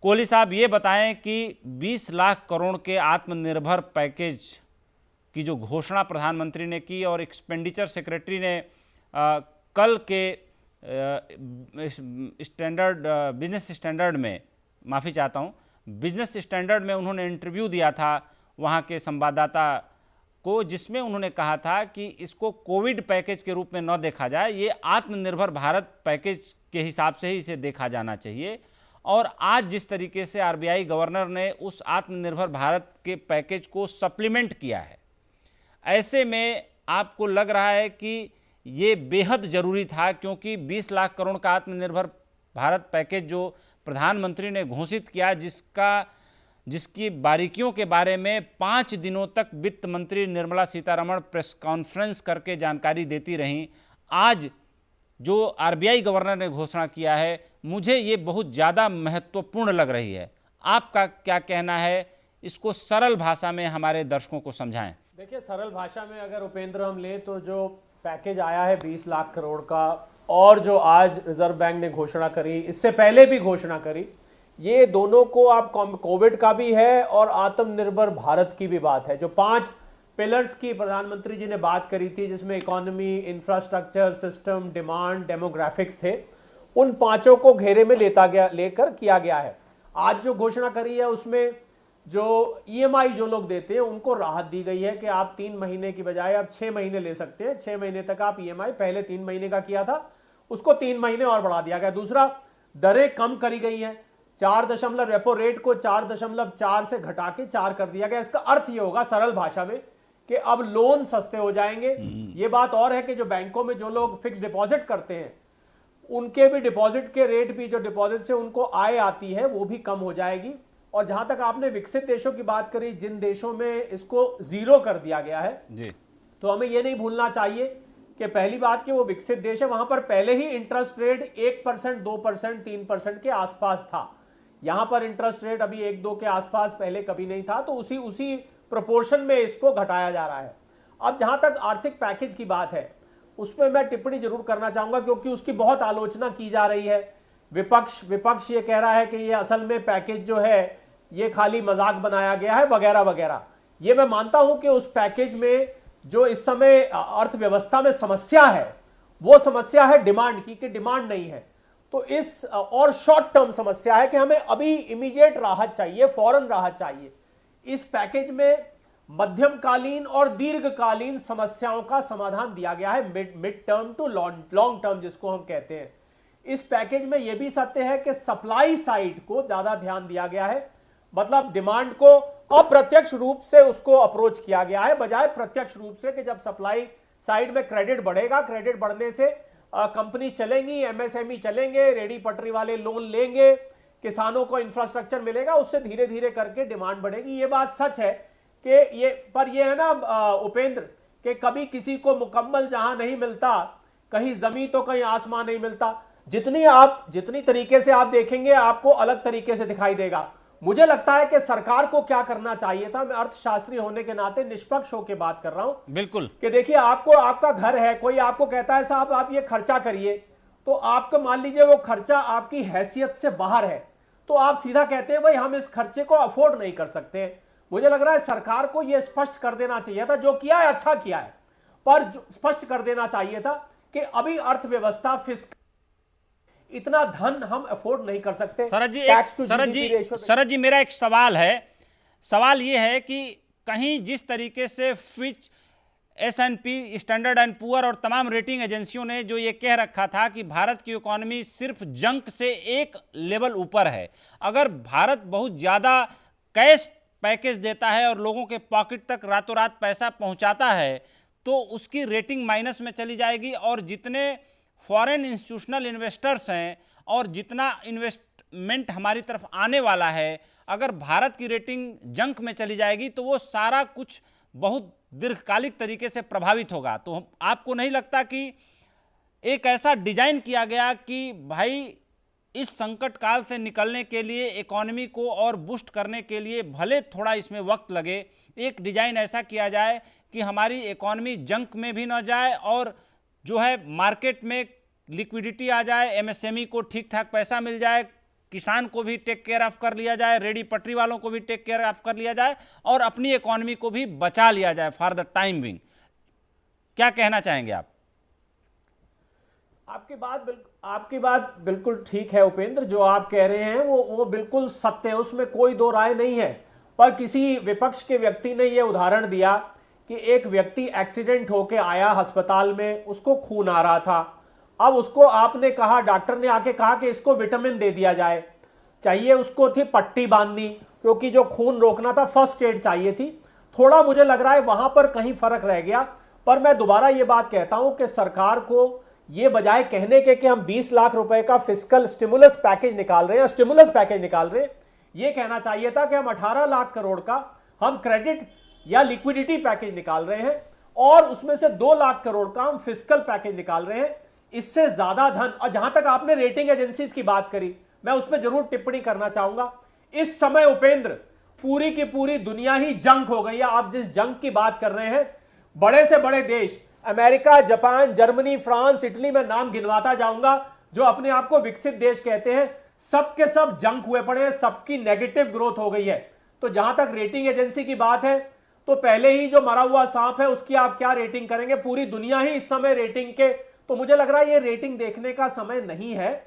कोहली साहब ये बताएं कि 20 लाख करोड़ के आत्मनिर्भर पैकेज की जो घोषणा प्रधानमंत्री ने की और एक्सपेंडिचर सेक्रेटरी ने कल के बिजनेस स्टैंडर्ड में, माफ़ी चाहता हूँ, बिजनेस स्टैंडर्ड में उन्होंने इंटरव्यू दिया था वहाँ के संवाददाता को, जिसमें उन्होंने कहा था कि इसको कोविड पैकेज के रूप में न देखा जाए, ये आत्मनिर्भर भारत पैकेज के हिसाब से ही इसे देखा जाना चाहिए। और आज जिस तरीके से आरबीआई गवर्नर ने उस आत्मनिर्भर भारत के पैकेज को सप्लीमेंट किया है, ऐसे में आपको लग रहा है कि ये बेहद ज़रूरी था, क्योंकि 20 लाख करोड़ का आत्मनिर्भर भारत पैकेज जो प्रधानमंत्री ने घोषित किया, जिसकी बारीकियों के बारे में 5 दिनों तक वित्त मंत्री निर्मला सीतारमण प्रेस कॉन्फ्रेंस करके जानकारी देती रहीं, आज जो आरबीआई गवर्नर ने घोषणा किया है, मुझे ये बहुत ज़्यादा महत्वपूर्ण लग रही है। आपका क्या कहना है? इसको सरल भाषा में हमारे दर्शकों को समझाएं। देखिए, सरल भाषा में अगर उपेंद्र हम लें तो जो पैकेज आया है 20 लाख करोड़ का, और जो आज रिजर्व बैंक ने घोषणा करी, इससे पहले भी घोषणा करी, ये दोनों को आप कोविड का भी है और आत्मनिर्भर भारत की भी बात है। जो 5 पिलर्स की प्रधानमंत्री जी ने बात करी थी, जिसमें economy, infrastructure, system, demand, demographics थे, उन 5 को घेरे में लेकर किया गया है। आज जो घोषणा करी है उसमें जो ईएमआई जो लोग देते हैं उनको राहत दी गई है कि आप 3 महीने की बजाय आप 6 महीने ले सकते हैं। 6 महीने तक आप ईएमआई, पहले 3 महीने का किया था, उसको 3 महीने और बढ़ा दिया गया। दूसरा, दरें कम करी गई हैं, 4 रेपो रेट को 4.4 से घटा के 4 कर दिया गया। इसका अर्थ ये होगा सरल भाषा में कि अब लोन सस्ते हो जाएंगे। ये बात और है कि जो बैंकों में जो लोग फिक्स डिपॉजिट करते हैं, उनके भी डिपॉजिट के रेट भी, जो डिपॉजिट से उनको आय आती है, वो भी कम हो जाएगी। और जहां तक आपने विकसित देशों की बात करी, जिन देशों में इसको 0 कर दिया गया है जी, तो हमें ये नहीं भूलना चाहिए कि पहली बात कि वो विकसित देश है, वहां पर पहले ही इंटरेस्ट रेट 1%, 2%, 3% के आसपास था। यहां पर इंटरेस्ट रेट अभी 1-2 के आसपास पहले कभी नहीं था, तो उसी प्रोपोर्शन में इसको घटाया जा रहा है। अब जहां तक आर्थिक पैकेज की बात है, उसमें मैं टिप्पणी जरूर करना चाहूंगा, क्योंकि उसकी बहुत आलोचना की जा रही है। विपक्ष ये कह रहा है कि ये असल में पैकेज जो है ये खाली मजाक बनाया गया है, वगैरह वगैरह। ये मैं मानता हूं कि उस पैकेज में जो इस समय अर्थव्यवस्था में समस्या है, वो समस्या है डिमांड की, कि डिमांड नहीं है। तो इस और शॉर्ट टर्म समस्या है कि हमें अभी इमीडिएट राहत चाहिए, फौरन राहत चाहिए। इस पैकेज में मध्यमकालीन और दीर्घकालीन समस्याओं का समाधान दिया गया है, mid term to long term जिसको हम कहते हैं। इस पैकेज में यह भी सत्य है कि सप्लाई साइड को ज्यादा ध्यान दिया गया है, मतलब डिमांड को अप्रत्यक्ष रूप से उसको अप्रोच किया गया है, बजाय प्रत्यक्ष रूप से कि जब सप्लाई साइड में क्रेडिट बढ़ेगा, क्रेडिट बढ़ने से कंपनी चलेंगी, एमएसएमई चलेंगे, रेडी पटरी वाले लोन लेंगे, किसानों को इंफ्रास्ट्रक्चर मिलेगा, उससे धीरे धीरे करके डिमांड बढ़ेगी। ये बात सच है कि ये है ना उपेंद्र, कि कभी किसी को मुकम्मल जहां नहीं मिलता, कहीं जमीन तो कहीं आसमान नहीं मिलता। जितनी तरीके से आप देखेंगे, आपको अलग तरीके से दिखाई देगा। मुझे लगता है कि सरकार को क्या करना चाहिए था, मैं अर्थशास्त्री होने के नाते निष्पक्ष होकर बात कर रहा हूं, बिल्कुल, कि देखिए, आपका घर है, कोई आपको कहता है साहब आप ये खर्चा करिए, तो आपको मान लीजिए वो खर्चा आपकी हैसियत से बाहर है, तो आप सीधा कहते हैं भाई हम इस खर्चे को अफोर्ड नहीं कर सकते। मुझे लग रहा है सरकार को यह स्पष्ट कर देना चाहिए था, जो किया है अच्छा किया है, पर स्पष्ट कर देना चाहिए था कि अभी अर्थव्यवस्था फिस्क इतना धन हम अफोर्ड नहीं कर सकते। शरद जी मेरा एक सवाल है। सवाल यह है कि कहीं जिस तरीके से Fitch, S&P, standard and poor और तमाम रेटिंग एजेंसियों ने जो ये कह रखा था कि भारत की इकोनॉमी सिर्फ जंक से एक लेवल ऊपर है, अगर भारत बहुत ज़्यादा कैश पैकेज देता है और लोगों के पॉकेट तक रातों रात पैसा पहुंचाता है, तो उसकी रेटिंग माइनस में चली जाएगी, और जितने फॉरेन इंस्टीट्यूशनल इन्वेस्टर्स हैं और जितना इन्वेस्टमेंट हमारी तरफ आने वाला है, अगर भारत की रेटिंग जंक में चली जाएगी तो वो सारा कुछ बहुत दीर्घकालिक तरीके से प्रभावित होगा। तो आपको नहीं लगता कि एक ऐसा डिजाइन किया गया कि भाई इस संकट काल से निकलने के लिए, इकोनॉमी को और बूस्ट करने के लिए, भले थोड़ा इसमें वक्त लगे, एक डिजाइन ऐसा किया जाए कि हमारी इकोनॉमी जंक में भी न जाए और जो है मार्केट में लिक्विडिटी आ जाए, एमएसएमई को ठीक ठाक पैसा मिल जाए, किसान को भी टेक केयर ऑफ कर लिया जाए, रेडी पटरी वालों को भी टेक केयर ऑफ कर लिया जाए और अपनी इकोनॉमी को भी बचा लिया जाए फॉर द टाइम बिंग। क्या कहना चाहेंगे आप? आपकी बात बिल्कुल ठीक है उपेंद्र, जो आप कह रहे हैं वो बिल्कुल सत्य है, उसमें कोई दो राय नहीं है। पर किसी विपक्ष के व्यक्ति ने यह उदाहरण दिया कि एक व्यक्ति एक्सीडेंट होके आया अस्पताल में, उसको खून आ रहा था। अब उसको आपने कहा, डॉक्टर ने आके कहा कि इसको विटामिन दे दिया जाए, चाहिए उसको थी पट्टी बांधनी, क्योंकि जो खून रोकना था फर्स्ट एड चाहिए थी। थोड़ा मुझे लग रहा है वहां पर कहीं फर्क रह गया। पर मैं दोबारा ये बात कहता हूं कि सरकार को ये बजाय कहने के कि हम 20 लाख रुपए का फिस्कल स्टिमुलस पैकेज निकाल रहे हैं, स्टिमुलस पैकेज निकाल रहे हैं, ये कहना चाहिए था कि हम 18 लाख करोड़ का हम क्रेडिट या लिक्विडिटी पैकेज निकाल रहे हैं और उसमें से 2 लाख करोड़ का हम फिस्कल पैकेज निकाल रहे हैं। इससे ज्यादा धन, और जहां तक आपने रेटिंग एजेंसीज की बात करी, मैं उस पर जरूर टिप्पणी करना चाहूंगा। इस समय उपेंद्र पूरी की पूरी दुनिया ही जंग हो गई है। आप जिस जंग की बात कर रहे हैं, बड़े से बड़े देश America, Japan, Germany, France, Italy, में नाम गिनवाता जाऊंगा, जो अपने आप को विकसित देश कहते हैं, सबके सब जंग हुए पड़े हैं, सबकी नेगेटिव ग्रोथ हो गई है। तो जहां तक रेटिंग एजेंसी की बात है, तो पहले ही जो मरा हुआ सांप है उसकी आप क्या रेटिंग करेंगे? पूरी दुनिया ही इस समय रेटिंग के, तो मुझे लग रहा है ये रेटिंग देखने का समय नहीं है।